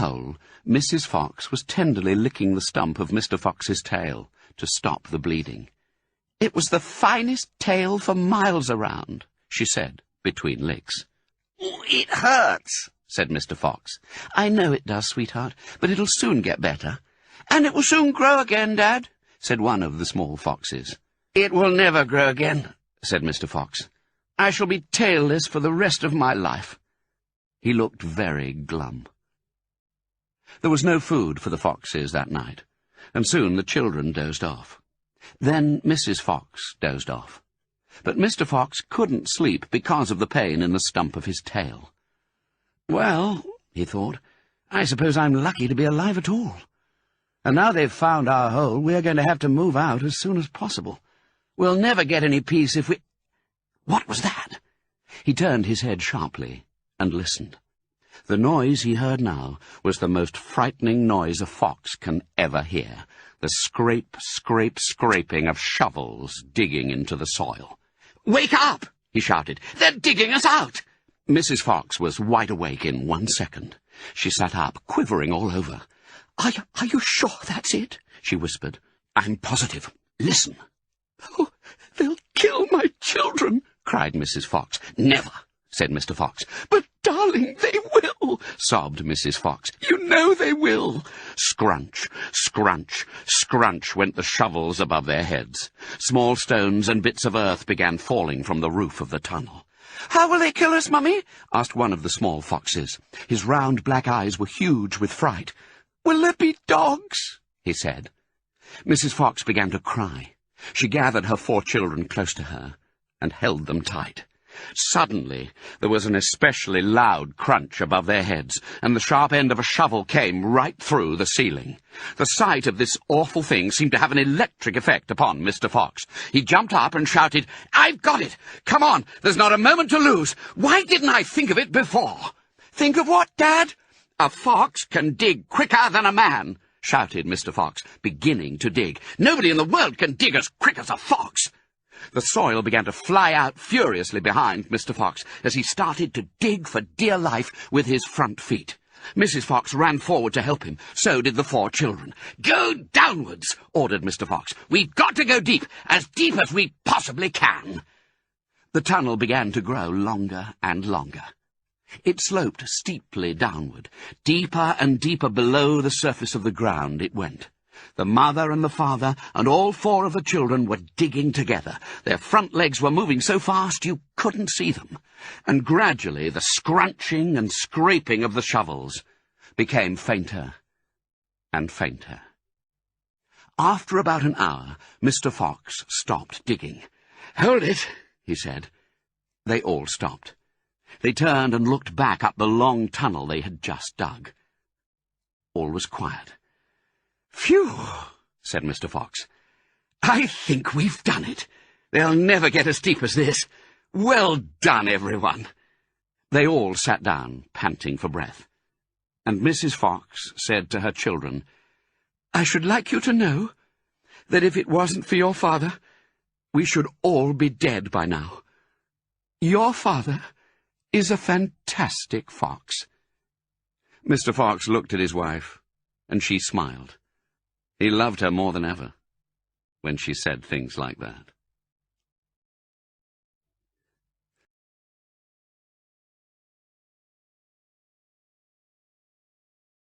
hole, Mrs. Fox was tenderly licking the stump of Mr. Fox's tail to stop the bleeding. "It was the finest tail for miles around," she said, between licks. "It hurts," said Mr. Fox. "I know it does, sweetheart, but it'll soon get better." "And it will soon grow again, Dad," said one of the small foxes. "It will never grow again," said Mr. Fox. "I shall be tailless for the rest of my life." He looked very glum. There was no food for the foxes that night, and soon the children dozed off. Then Mrs. Fox dozed off. But Mr. Fox couldn't sleep because of the pain in the stump of his tail. "Well," he thought, "I suppose I'm lucky to be alive at all. And now they've found our hole, we're going to have to move out as soon as possible. We'll never get any peace if we—" What was that? He turned his head sharply and listened. The noise he heard now was the most frightening noise a fox can ever hear, the scrape, scrape, scraping of shovels digging into the soil. "Wake up!" he shouted. "They're digging us out!" Mrs. Fox was wide awake in 1 second. She sat up, quivering all over. Are you sure that's it?" she whispered. "I'm positive. Listen." "Oh, they'll kill my children!" cried Mrs. Fox. "Never," said Mr. Fox. "But, darling, they will," sobbed Mrs. Fox. "You know they will." Scrunch, scrunch, scrunch went the shovels above their heads. Small stones and bits of earth began falling from the roof of the tunnel. "How will they kill us, Mummy?" asked one of the small foxes. His round black eyes were huge with fright. "Will there be dogs?" he said. Mrs. Fox began to cry. She gathered her 4 children close to her and held them tight. Suddenly, there was an especially loud crunch above their heads, and the sharp end of a shovel came right through the ceiling. The sight of this awful thing seemed to have an electric effect upon Mr. Fox. He jumped up and shouted, "I've got it! Come on, there's not a moment to lose! Why didn't I think of it before?" "Think of what, Dad?" "A fox can dig quicker than a man," shouted Mr. Fox, beginning to dig. "Nobody in the world can dig as quick as a fox." The soil began to fly out furiously behind Mr. Fox as he started to dig for dear life with his front feet. Mrs. Fox ran forward to help him. So did the 4 children. "Go downwards," ordered Mr. Fox. "We've got to go deep as we possibly can." The tunnel began to grow longer and longer. It sloped steeply downward. Deeper and deeper below the surface of the ground it went. The mother and the father and all 4 of the children were digging together. Their front legs were moving so fast you couldn't see them. And gradually the scrunching and scraping of the shovels became fainter and fainter. After about an hour, Mr. Fox stopped digging. "Hold it," he said. They all stopped. They turned and looked back up the long tunnel they had just dug. All was quiet. "Phew," said Mr. Fox. "I think we've done it. They'll never get as deep as this. Well done, everyone." They all sat down, panting for breath. And Mrs. Fox said to her children, "I should like you to know that if it wasn't for your father, we should all be dead by now. Your father is a fantastic fox." Mr. Fox looked at his wife, and she smiled. He loved her more than ever when she said things like that.